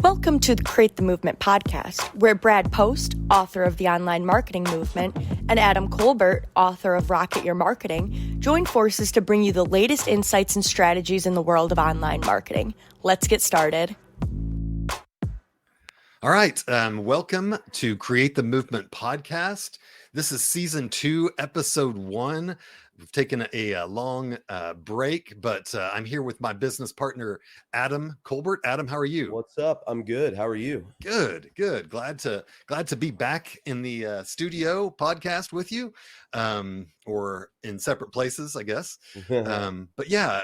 Welcome to the Create the Movement podcast, where Brad Post, author of The Online Marketing Movement, and Adam Colbert, author of Rocket Your Marketing, join forces to bring you the latest insights and strategies in the world of online marketing. Let's get started. All right. Welcome to Create the Movement podcast. This is season 2, episode 1. We've taken a long break, but I'm here with my business partner, Adam Colbert. Adam, how are you? What's up? I'm good. How are you? Good. Glad to be back in the studio podcast with you, or in separate places, I guess. But yeah,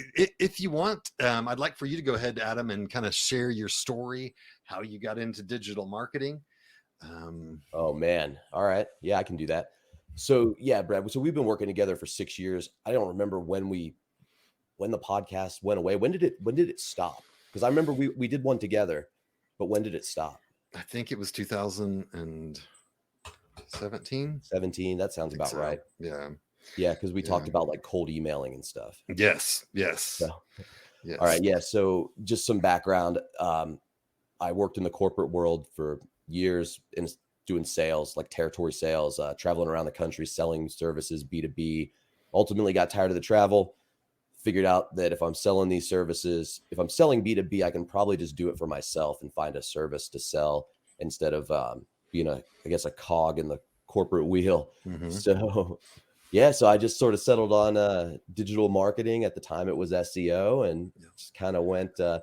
if you want, I'd like for you to go ahead, Adam, and kind of share your story, how you got into digital marketing. Oh man. All right. Yeah, I can do that. So yeah, Brad, so we've been working together for 6 years. I don't remember when the podcast went away. When did it stop? Because I remember we did one together, but when did it stop? I think it was 2017. 17. That sounds about right. Yeah. Yeah. Cause we talked about like cold emailing and stuff. Yes. So, Yes. All right. Yeah. So just some background. I worked in the corporate world for years in doing sales, like territory sales, traveling around the country, selling services, B2B. Ultimately got tired of the travel, figured out that if I'm selling these services, if I'm selling B2B, I can probably just do it for myself and find a service to sell instead of being a cog in the corporate wheel. Mm-hmm. So I just sort of settled on digital marketing. At the time it was SEO, and just kind of went, I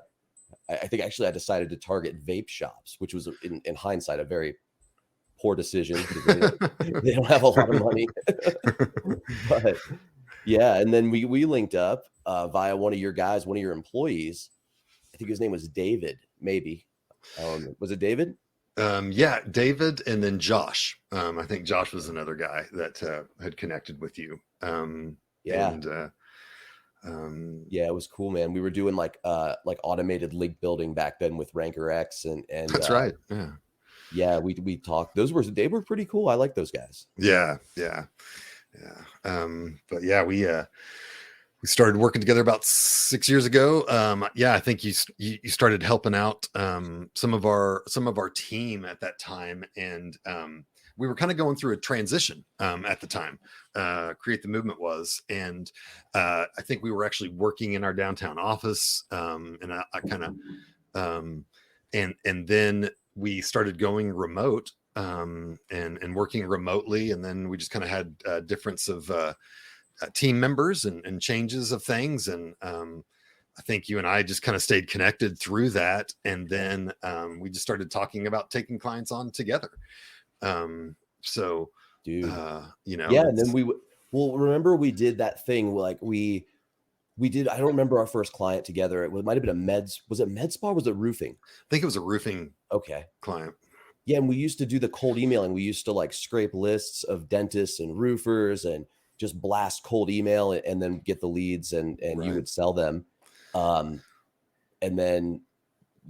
think actually I decided to target vape shops, which was in hindsight a very poor decision because they don't have a lot of money. But yeah, and then we linked up via one of your guys, one of your employees. I think his name was David, maybe. Was it David? Yeah, David, and then Josh. I think Josh was another guy that had connected with you. Yeah, it was cool, man. We were doing like automated link building back then with Ranker X, and that's right. Yeah, we talked. They were pretty cool. I like those guys. Yeah. But yeah, we started working together about 6 years ago. I think you started helping out some of our team at that time, and we were kind of going through a transition at the time. Create the Movement was, and I think we were actually working in our downtown office, and I kind of and then we started going remote and working remotely, and then we just kind of had a difference of team members and changes of things, and I think you and I just kind of stayed connected through that, and then we just started talking about taking clients on together. And then remember we did that thing like we did. I don't remember our first client together. It might have been was it med spa or was it roofing? I think it was a roofing client. Yeah, and we used to do the cold emailing. We used to like scrape lists of dentists and roofers and just blast cold email and then get the leads and right. You would sell them. And then,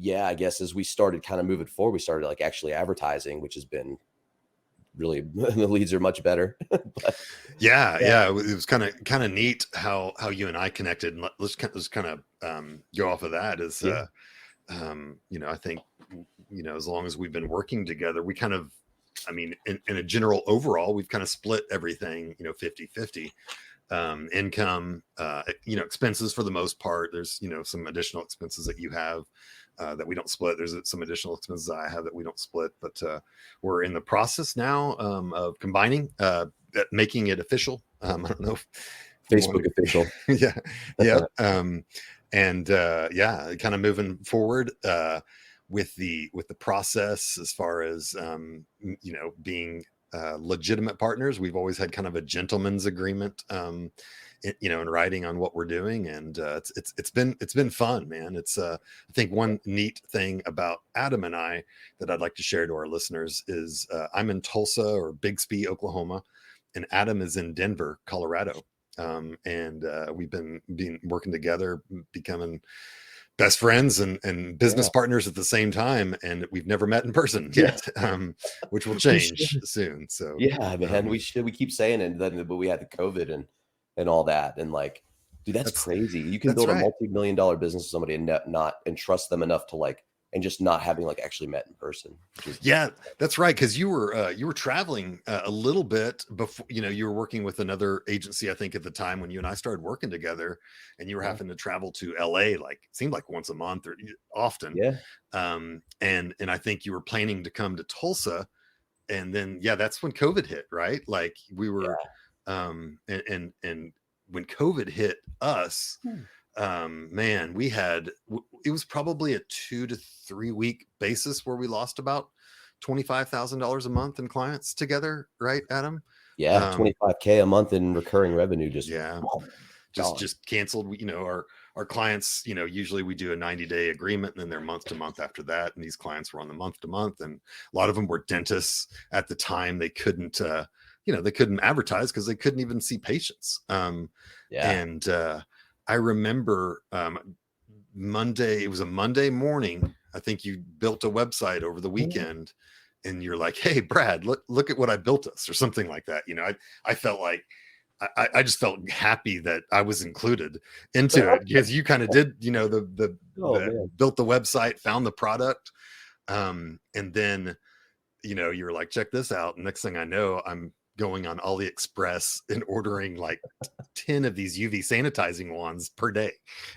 I guess as we started kind of moving forward, we started like actually advertising, which has been really, the leads are much better. But, it was kind of neat how you and I connected, and let's kind of go off of that as I think, as long as we've been working together, we kind of, in a general overall, we've kind of split everything, 50-50, income, expenses for the most part. There's, some additional expenses that you have that we don't split. There's some additional expenses that I have that we don't split, but we're in the process now of combining, making it official. I don't know. Facebook official. Yeah. Kind of moving forward with the process as far as being legitimate partners. We've always had kind of a gentleman's agreement in writing on what we're doing, and it's been fun, man. It's I think one neat thing about Adam and I that I'd like to share to our listeners is I'm in Tulsa or Bixby, Oklahoma, and Adam is in Denver, Colorado. And we've been working together, becoming best friends and business partners at the same time, and we've never met in person yet, which will change soon. So man, we keep saying it, but we had the COVID and all that, and like, dude, that's crazy. You can build a multi-million-dollar business with somebody and not trust them enough to like and just not having like actually met in person. Yeah, that's right. Cause you were traveling a little bit before, you were working with another agency, I think at the time when you and I started working together, and you were Yeah. having to travel to LA, like it seemed like once a month or often. Yeah. And I think you were planning to come to Tulsa, and then, yeah, that's when COVID hit, right? Like we were, and when COVID hit us, man, it was probably a 2 to 3 week basis where we lost about $25,000 a month in clients together, right, Adam? Yeah. 25K a month in recurring revenue. Just, Yeah, gone. just canceled. Our clients, usually we do a 90-day agreement, and then they're month to month after that. And these clients were on the month to month, and a lot of them were dentists at the time. They couldn't, they couldn't advertise because they couldn't even see patients. And I remember Monday, it was a Monday morning. I think you built a website over the weekend, and you're like, "Hey, Brad, look at what I built us," or something like that. I felt like I just felt happy that I was included into it, because you kind of did, built the website, found the product, and then you're like, check this out. And next thing I know, I'm going on AliExpress and ordering like 10 of these UV sanitizing wands per day.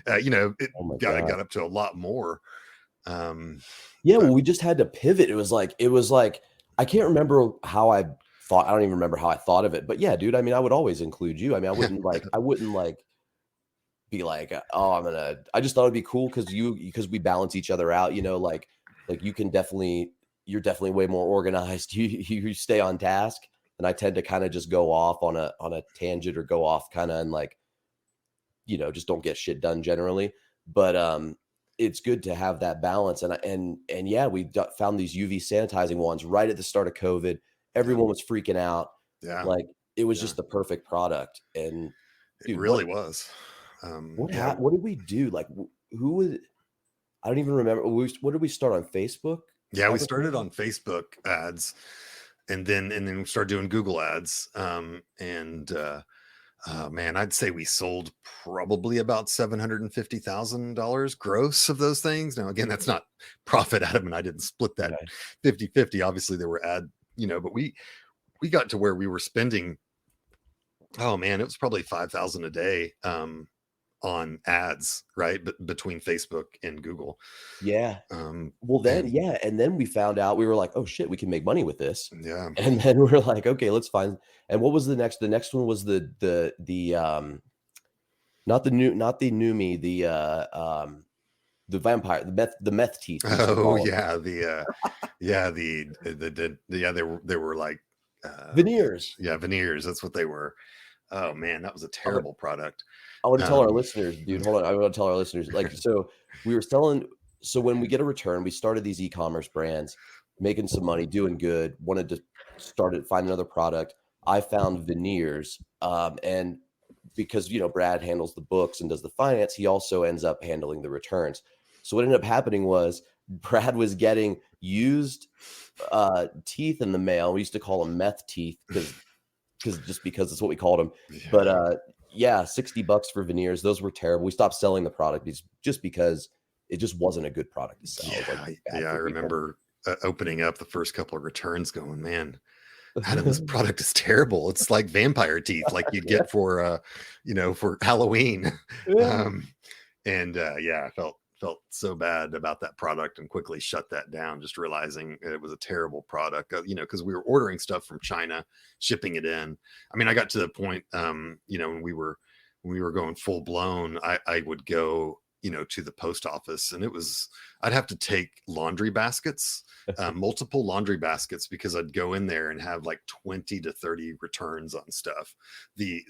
It got up to a lot more. Well, we just had to pivot. It was like I can't remember how I don't even remember how I thought of it, but yeah, dude, I mean, I would always include you. I mean, I wouldn't be like, oh, I just thought it'd be cool because we balance each other out, like you're definitely way more organized. You stay on task, and I tend to kind of just go off on a tangent, or go off kind of, and like, just don't get shit done generally. But it's good to have that balance. And yeah, we found these UV sanitizing wands right at the start of COVID. Everyone was freaking out. Yeah. Like it was just the perfect product. And dude, it really was. What did we do? Like I don't even remember. What did we start on Facebook? Yeah, we started on Facebook ads, and then we started doing Google ads. Man, I'd say we sold probably about $750,000 gross of those things. Now, again, that's not profit. Adam and I didn't split that 50-50. Obviously there were but we got to where we were spending, oh man, it was probably 5,000 a day, on ads, right? Between Facebook and Google. Yeah. And then we found out, we were like, oh shit, we can make money with this. Yeah. And then we're like, okay, let's find. And what was the next one was the not the Numi, the vampire, the meth teeth. Oh yeah. They were like veneers. Yeah, veneers. That's what they were. Oh man, that was a terrible product. I want to tell our listeners, dude, hold on. I want to tell our listeners, like, so we were selling. So when we get a return, we started these e-commerce brands, making some money, doing good, wanted to find another product. I found veneers. And because, Brad handles the books and does the finance, he also ends up handling the returns. So what ended up happening was Brad was getting used teeth in the mail. We used to call them meth teeth because that's what we called them. Yeah. But yeah, $60 for veneers. Those were terrible. We stopped selling the product just because it just wasn't a good product to sell. Yeah, I remember opening up the first couple of returns going, man, Adam, this product is terrible. It's like vampire teeth, like you'd get for Halloween. I felt so bad about that product, and quickly shut that down, just realizing it was a terrible product, because we were ordering stuff from China, shipping it in. I mean, I got to the point, when we were going full blown, I would go, to the post office, and I'd have to take laundry baskets, multiple laundry baskets, because I'd go in there and have like 20 to 30 returns on stuff. The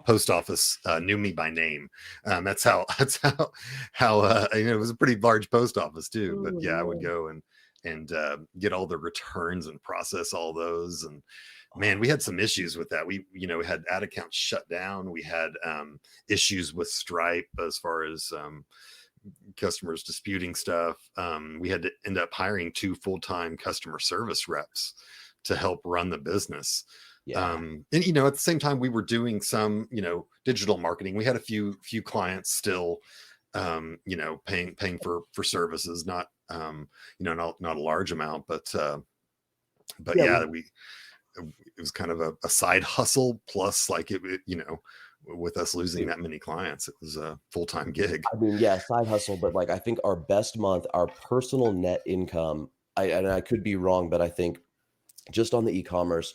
post office knew me by name. That's how it was a pretty large post office too. But yeah, I would go and get all the returns and process all those. And man, we had some issues with that. We had ad accounts shut down. We had issues with Stripe as far as customers disputing stuff. We had to end up hiring 2 full-time customer service reps to help run the business. Yeah. And at the same time, we were doing some, digital marketing. We had a few clients still, paying for services, not, not a large amount, but Yeah, yeah, it was kind of a side hustle plus like with us losing that many clients, it was a full-time gig. I mean, yeah, side hustle, but like I think our best month, our personal net income, I could be wrong, but I think just on the e-commerce,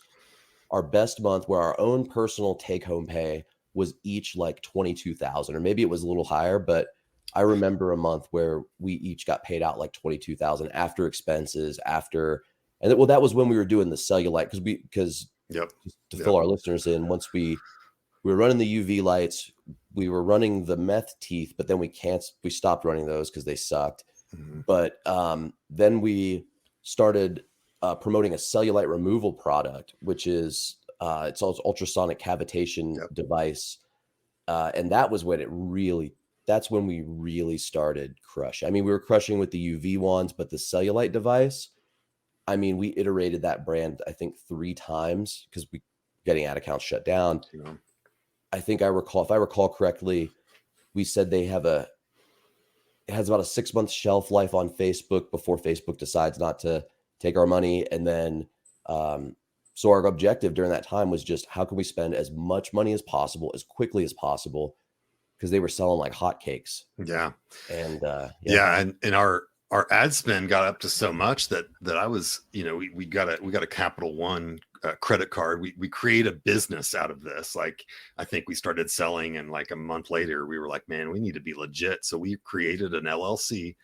our best month where our own personal take-home pay was each like 22,000, or maybe it was a little higher, but I remember a month where we each got paid out like 22,000 after expenses, well, that was when we were doing the cellulite because Yep. just to Yep. fill our listeners in, once we were running the UV lights, we were running the meth teeth, but then we stopped running those because they sucked. Mhm. But then we started promoting a cellulite removal product, which is it's also ultrasonic cavitation Yep. device, and that's when we really started crushing. I mean, we were crushing with the UV ones, but the cellulite device, I mean, we iterated that brand I think 3 times because we getting ad accounts shut down. You know, I think if I recall correctly, we said it has about a 6-month shelf life on Facebook before Facebook decides not to take our money. And then, so our objective during that time was just how can we spend as much money as possible, as quickly as possible, because they were selling like hotcakes. yeah. And Yeah, and our ad spend got up to so much that I was, we got a Capital One credit card. We create a business out of this. Like, I think we started selling, and like a month later we were like, man, we need to be legit. So we created an LLC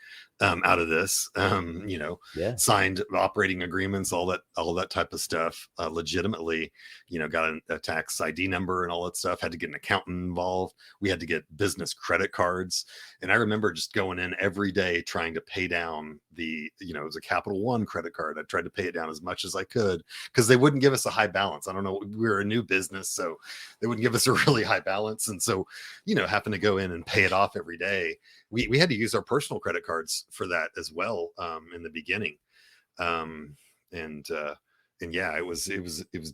out of this. yeah, Signed operating agreements, all that type of stuff, legitimately. Got a tax ID number and all that stuff. Had to get an accountant involved. We had to get business credit cards. And I remember just going in every day trying to pay down it was a Capital One credit card. I tried to pay it down as much as I could because they wouldn't give us a high balance. I don't know. We were a new business, so they wouldn't give us a really high balance. And so, having to go in and pay it off every day. We had to use our personal credit cards for that as well in the beginning. And yeah, it was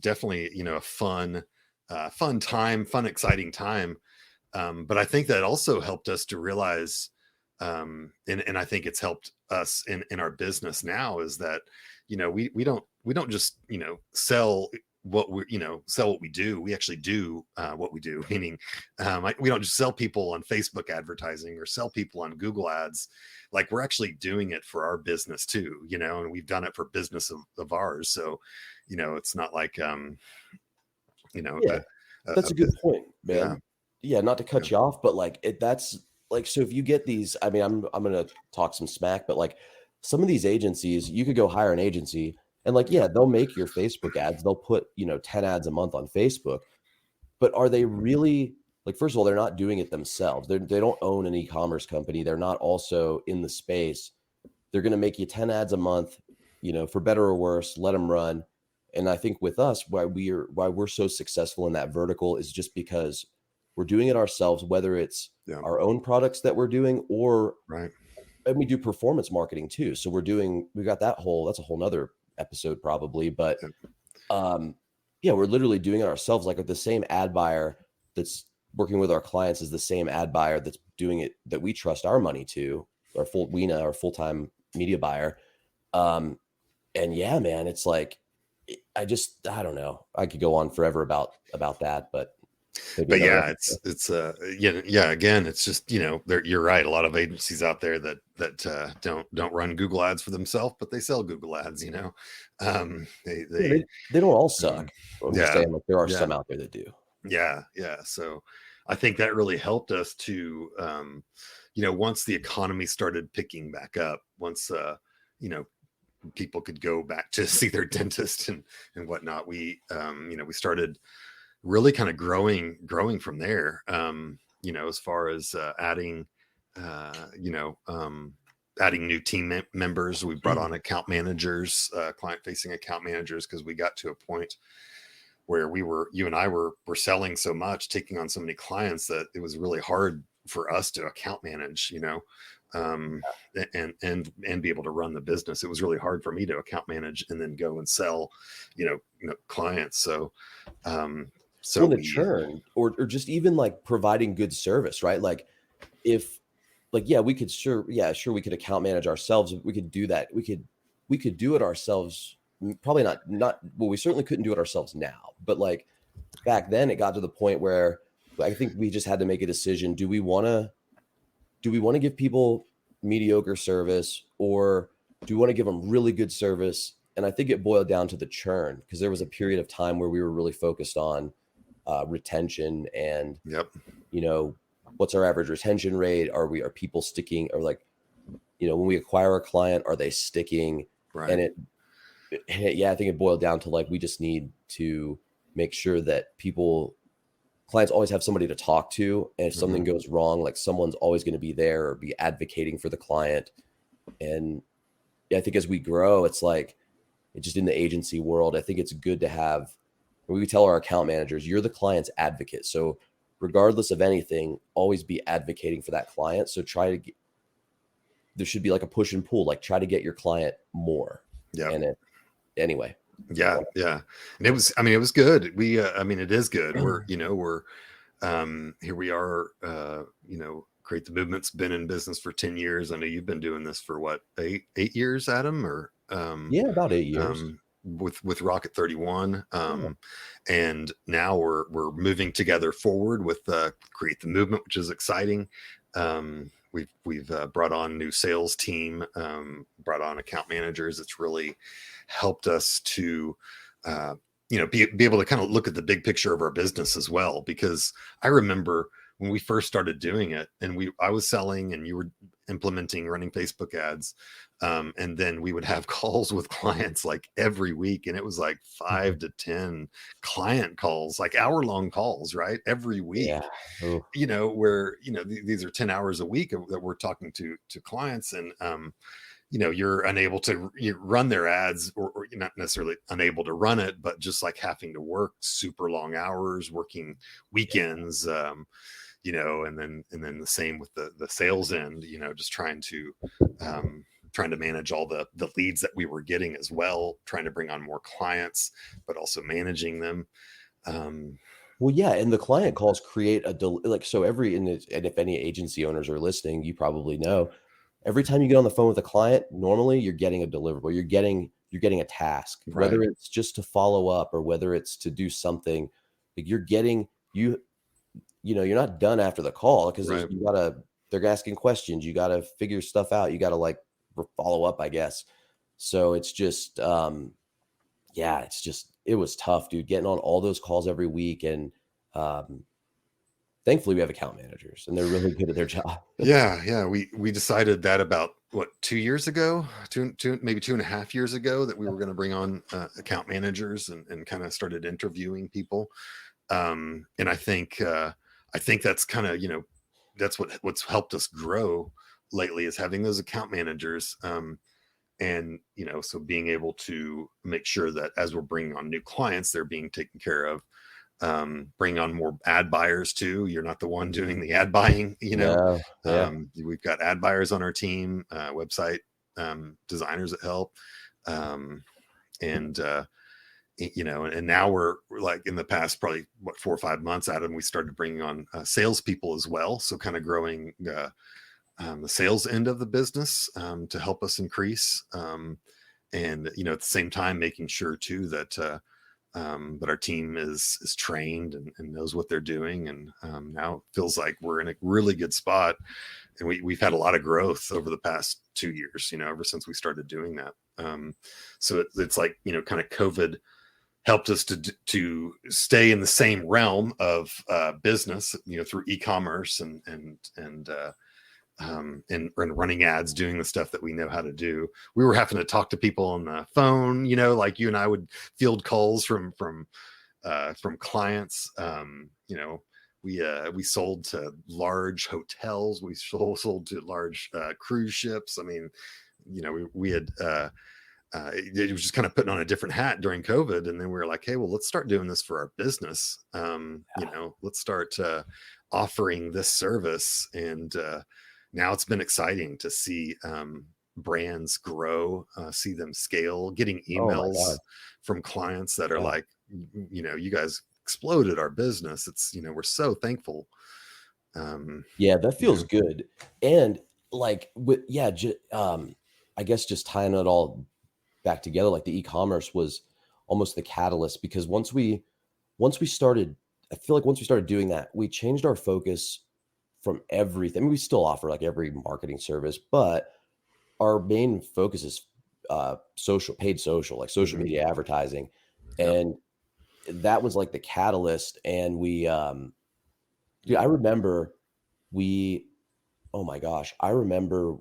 definitely, a fun time, exciting time. But I think that also helped us to realize, and I think it's helped us in our business now, is that, we don't just, sell sell what we do. We actually do what we do, meaning we don't just sell people on Facebook advertising or sell people on Google ads. Like, we're actually doing it for our business too, and we've done it for business of ours. So, it's not like, yeah, that's a good point, yeah. man. Yeah, not to cut you off, but like that's like, so if you get these, I mean, I'm gonna talk some smack, but like some of these agencies, you could go hire an agency and like, yeah, they'll make your Facebook ads. They'll put, 10 ads a month on Facebook, but are they really, like, first of all, they're not doing it themselves. They don't own an e-commerce company. They're not also in the space. They're going to make you 10 ads a month, for better or worse, let them run. And I think with us, why we're so successful in that vertical is just because we're doing it ourselves, whether it's our own products that we're doing or, right. And we do performance marketing too. So we got that's a whole nother episode probably, but yeah, we're literally doing it ourselves. Like, the same ad buyer that's working with our clients is the same ad buyer that's doing it, that we trust our money to, our full-time media buyer. And yeah, man, it's like, I don't know. I could go on forever about that, but yeah, it's again, it's just, you're right. A lot of agencies out there that don't run Google ads for themselves, but they sell Google ads, they don't all suck. I'm just saying, like, there are some out there that do. Yeah. So I think that really helped us to, once the economy started picking back up, once people could go back to see their dentist and whatnot, we started really kind of growing from there, as far as adding new team members. We brought on account managers, client facing account managers, because we got to a point where you and I were selling so much, taking on so many clients, that it was really hard for us to account manage, and be able to run the business. It was really hard for me to account manage and then go and sell, clients. So the churn or just even like providing good service, right? Like, if like, yeah, we could sure we could account manage ourselves. We could do that. We could do it ourselves. Probably not well, we certainly couldn't do it ourselves now, but like back then it got to the point where I think we just had to make a decision. Do we want to give people mediocre service, or do we want to give them really good service? And I think it boiled down to the churn, because there was a period of time where we were really focused on retention and, Yep. What's our average retention rate? Are people sticking, or like, when we acquire a client, are they sticking? Right. And I think it boiled down to like, we just need to make sure that clients always have somebody to talk to. And if something goes wrong, like someone's always going to be there or be advocating for the client. And I think as we grow, it's like, just in the agency world, I think it's good to have, we tell our account managers, you're the client's advocate. So regardless of anything, always be advocating for that client. So there should be like a push and pull, like try to get your client more. Yeah. And anyway. Yeah. And it was good. It is good. We're here we are, Create the Movement's been in business for 10 years. I know you've been doing this for what, 8 years, Adam, or about 8 years. With Rocket 31. And now we're moving together forward with Create the Movement, which is exciting. We've brought on new sales team, brought on account managers. It's really helped us to be able to kind of look at the big picture of our business as well, because I remember when we first started doing it, and I was selling and you were implementing running Facebook ads. And then we would have calls with clients like every week. And it was like 5 to 10 client calls, like hour-long calls, right? Every week, where, these are 10 hours a week that we're talking to clients. And, you're unable to run their ads, or you're not necessarily unable to run it, but just like having to work super long hours, working weekends, and then the same with the sales end, just trying to manage all the leads that we were getting as well, trying to bring on more clients, but also managing them. Well, yeah. And the client calls create and if any agency owners are listening, you probably know, every time you get on the phone with a client, normally you're getting a deliverable, you're getting a task, right? Whether it's just to follow up or whether it's to do something, like you're not done after the call, because Right. they're asking questions. You got to figure stuff out. You got to like follow up, I guess. So it's just, it was tough, dude, getting on all those calls every week. And thankfully we have account managers and they're really good at their job. Yeah. We decided that about 2 years ago, maybe 2.5 years ago, that we were going to bring on account managers and kind of started interviewing people. And I think that's kind of, that's what's helped us grow lately, is having those account managers. And, so being able to make sure that as we're bringing on new clients, they're being taken care of. Bring on more ad buyers too. You're not the one doing the ad buying, Yeah. We've got ad buyers on our team, website designers that help. And now we're like, in the past, probably 4 or 5 months, Adam, we started bringing on salespeople as well. So kind of growing the sales end of the business to help us increase. And, at the same time, making sure too that our team is trained and knows what they're doing. And now it feels like we're in a really good spot. And we've had a lot of growth over the past 2 years, ever since we started doing that. So it's like, kind of COVID helped us to stay in the same realm of business, through e-commerce and running ads, doing the stuff that we know how to do. We were having to talk to people on the phone, like you and I would field calls from clients. We sold to large hotels. We sold to large cruise ships. I mean, we had it was just kind of putting on a different hat during COVID. And then we were like, hey, well, let's start doing this for our business. Let's start offering this service. And now it's been exciting to see brands grow, see them scale, getting emails from clients that are like, you guys exploded our business. It's, we're so thankful. Yeah, that feels good. And like I guess just tying it all back together, like the e-commerce was almost the catalyst, because once we started, I feel like once we started doing that, we changed our focus from everything. I mean, we still offer like every marketing service, but our main focus is paid social, like social media advertising. Yep. And that was like the catalyst. And dude, I remember we, oh my gosh, I remember,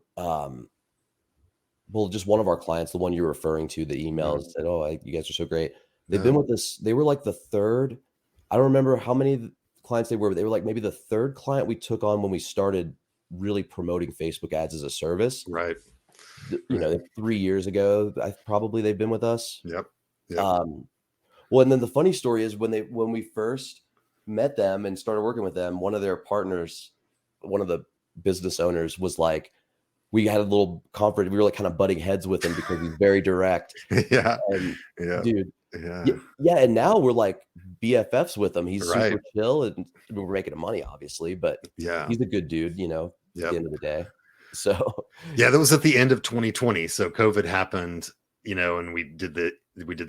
well, just one of our clients, the one you're referring to, the emails said, "Oh, you guys are so great." They've been with us. They were like the third. I don't remember how many clients they were, but they were like maybe the third client we took on when we started really promoting Facebook ads as a service. Right. You know, 3 years ago, probably they've been with us. Yep. Well, and then the funny story is when we first met them and started working with them, one of their partners, one of the business owners, was like, we had a little conference. We were like kind of butting heads with him because he's very direct. Yeah. And Yeah. dude, Yeah. yeah. And now we're like BFFs with him. He's Right. super chill, and we're making him money, obviously, but Yeah. he's a good dude, you know, at the end of the day. So yeah, that was at the end of 2020. So COVID happened, you know, and we did the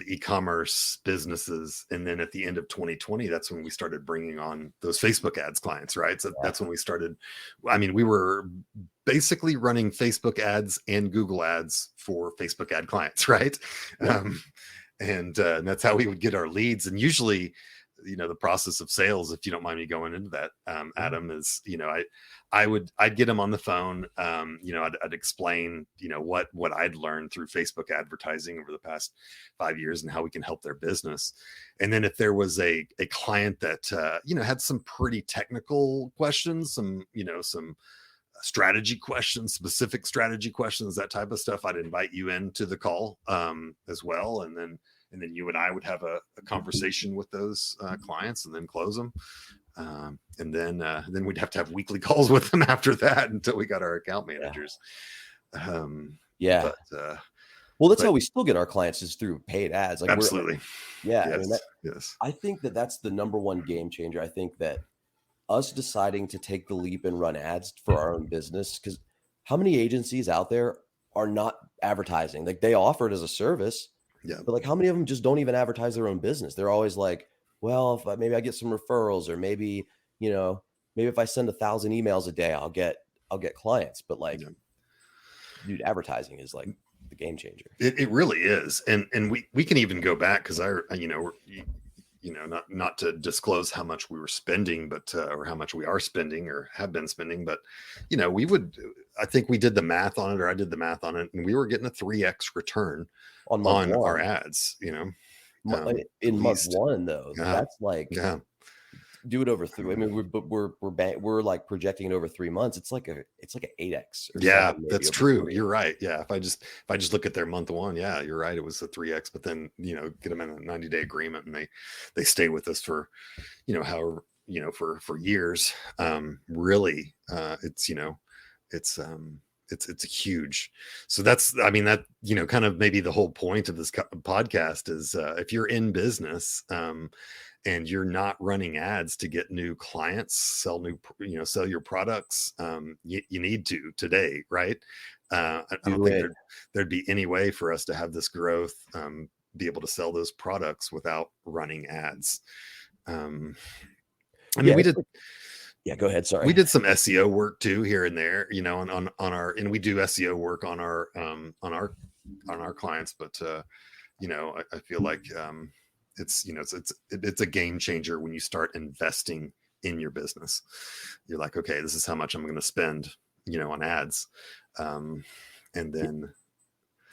e-commerce businesses, and then at the end of 2020, that's when we started bringing on those Facebook ads clients, right? So that's when we started. I mean, we were basically running Facebook ads and Google ads for Facebook ad clients, right? Yeah. And that's how we would get our leads. And usually, you know, the process of sales, if you don't mind me going into that, Adam, is, you know, I'd get them on the phone. You know, I'd explain, you know, what I'd learned through Facebook advertising over the past 5 years and how we can help their business. And then if there was a client that, you know, had some pretty technical questions, some strategy questions, specific strategy questions, that type of stuff, I'd invite you into the call as well. And then you and I would have a conversation with those clients and then close them. And then we'd have to have weekly calls with them after that until we got our account managers. Well, that's how we still get our clients, is through paid ads. Like, absolutely. Yes. I mean, yes. I think that's the number one game changer. I think that us deciding to take the leap and run ads for our own business, because how many agencies out there are not advertising? Like, they offer it as a service. Yeah. But like, how many of them just don't even advertise their own business? They're always like, well, if maybe I get some referrals, or maybe, you know, maybe if I send 1,000 emails a day, I'll get clients. But like, dude, advertising is like the game changer. It really is. And we can even go back, because not to disclose how much we were spending, but or how much we are spending or have been spending, but you know, I think we did the math on it, or I did the math on it, and we were getting a 3x return on our ads, you know, in month one, though. That's like, do it over 3. I mean, we're like projecting it over 3 months. It's like an 8x. Yeah, that's true. 3. You're right. Yeah, if I just look at their month one, yeah, you're right. It was a 3x. But then, you know, get them in a 90-day agreement, and they stay with us for, you know, however, you know, for years. Really, it's, you know, it's a huge. So that's, I mean, that, you know, kind of maybe the whole point of this podcast is, if you're in business, and you're not running ads to get new clients, sell your products, you need to today, right? I don't think there'd be any way for us to have this growth, be able to sell those products without running ads. I mean, we did. Yeah, go ahead. Sorry. We did some SEO work too, here and there, you know, on our, and we do SEO work on our clients, but you know, I feel like it's, you know, it's a game changer when you start investing in your business. You're like, okay, this is how much I'm going to spend, you know, on ads, and then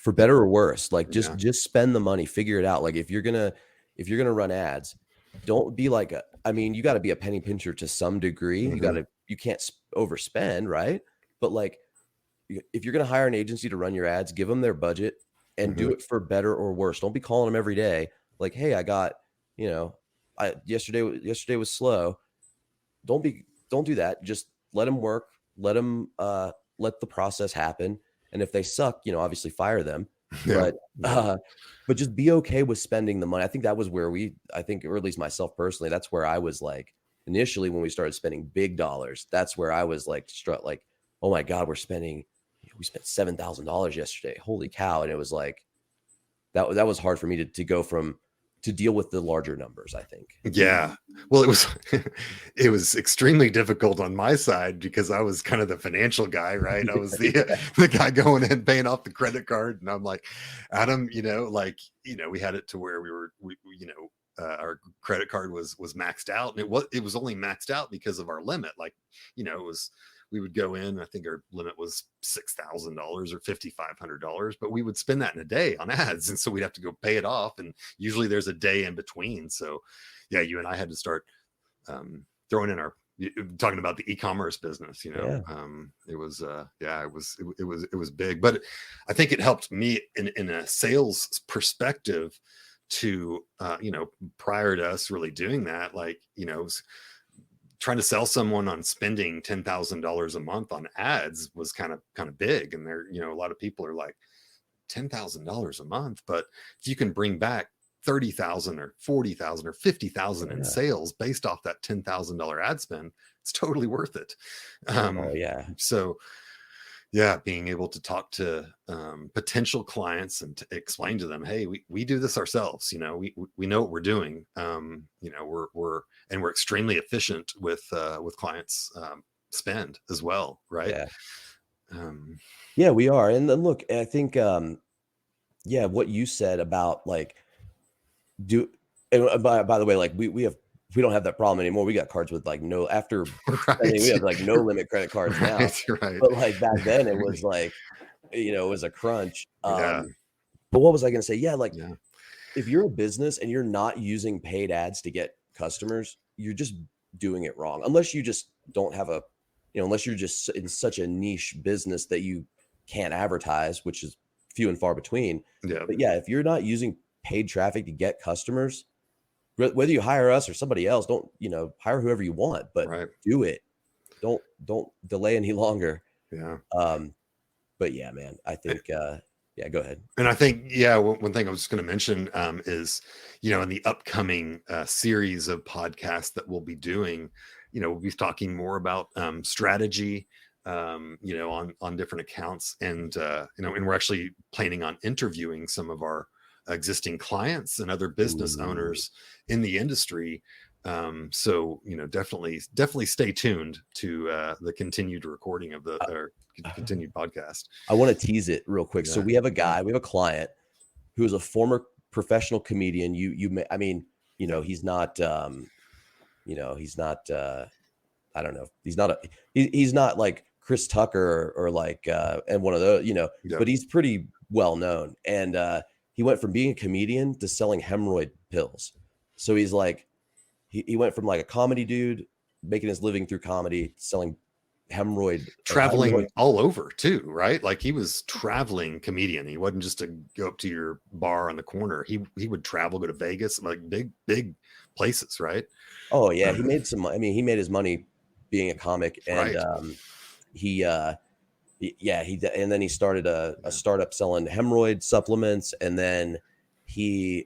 for better or worse, like just spend the money, figure it out. Like, if you're gonna run ads, don't be like I mean, you got to be a penny pincher to some degree. You can't overspend, right? But like, if you're going to hire an agency to run your ads, give them their budget and do it for better or worse. Don't be calling them every day like, hey, I got, you know, yesterday was slow. Don't do that. Just let them work. Let them let the process happen. And if they suck, you know, obviously fire them. But just be okay with spending the money. I think that was where or at least myself personally, that's where I was like, initially when we started spending big dollars, that's where I was like struck, like, oh my God, we spent $7,000 yesterday. Holy cow. And it was like, that was hard for me to go to deal with the larger numbers, I think. Yeah. Well, it was extremely difficult on my side because I was kind of the financial guy, right? I was the guy going in paying off the credit card. And I'm like, Adam, we had it to where our credit card was maxed out, and it was only maxed out because of our limit. Like, we would go in, I think our limit was $6,000 or $5,500, but we would spend that in a day on ads. And so we'd have to go pay it off. And usually there's a day in between. So yeah, you and I had to start throwing in talking about the e-commerce business, Yeah. It was big, but I think it helped me in a sales perspective to, prior to us really doing that, like, trying to sell someone on spending $10,000 a month on ads was kind of big. And there, a lot of people are like, $10,000 a month, but if you can bring back 30,000 or 40,000 or 50,000 in sales based off that $10,000 ad spend, it's totally worth it. So yeah, being able to talk to potential clients and to explain to them, hey, we do this ourselves. We know what we're doing. We're extremely efficient with clients' spend as well, right? Yeah, we are. And then look, I think what you said about like by the way, like we don't have that problem anymore. We got cards with like we have like no limit credit cards now. Right. But like back then it was like, it was a crunch. But what was I going to say? If you're a business and you're not using paid ads to get customers, you're just doing it wrong. Unless you just don't have unless you're just in such a niche business that you can't advertise, which is few and far between. Yeah. But yeah, if you're not using paid traffic to get customers, whether you hire us or somebody else, don't, hire whoever you want, but do it. Don't delay any longer. Yeah. But yeah, man, I think, go ahead. And I think, one thing I was just going to mention is, in the upcoming series of podcasts that we'll be doing, we'll be talking more about strategy, on different accounts, and we're actually planning on interviewing some of our existing clients and other business owners in the industry. So, definitely stay tuned to the continued recording of our continued podcast. I want to tease it real quick. So we have a client who is a former professional comedian. He's not, I don't know. He's not like Chris Tucker or like, and one of those, but he's pretty well known. And, he went from being a comedian to selling hemorrhoid pills. So he's like, he went from like a comedy dude making his living through comedy, selling traveling all over too, right? Like he was traveling comedian. He wasn't just to go up to your bar on the corner. He would travel, go to Vegas, like big places, right? Oh yeah. He made his money being a comic, and and then he started a startup selling hemorrhoid supplements, and then he's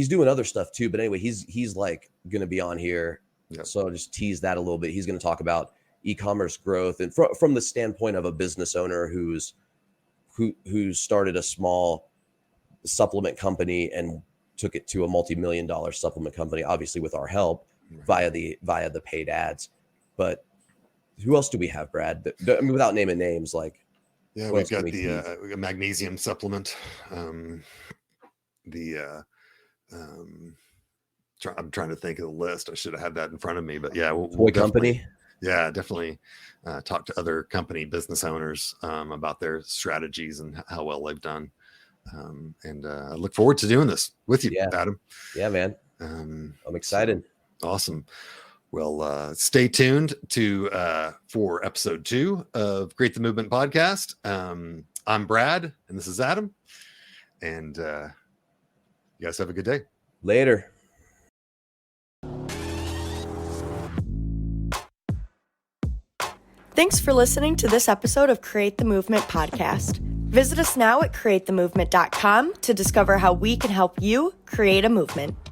doing other stuff too. But anyway, he's like going to be on here. Yep. So I'll just tease that a little bit. He's going to talk about e-commerce growth, and from the standpoint of a business owner who started a small supplement company and took it to a multi-million-dollar supplement company, obviously with our help via the paid ads. But who else do we have, Brad? Without naming names, like we've got the magnesium supplement. I'm trying to think of the list. I should have had that in front of me, but we'll company. Yeah, definitely talk to other company business owners about their strategies and how well they've done. And I look forward to doing this with you, Adam. Yeah, man. I'm excited. Awesome. Well, stay tuned for episode 2 of Create the Movement podcast. I'm Brad, and this is Adam. And you guys have a good day. Later. Thanks for listening to this episode of Create the Movement podcast. Visit us now at createthemovement.com to discover how we can help you create a movement.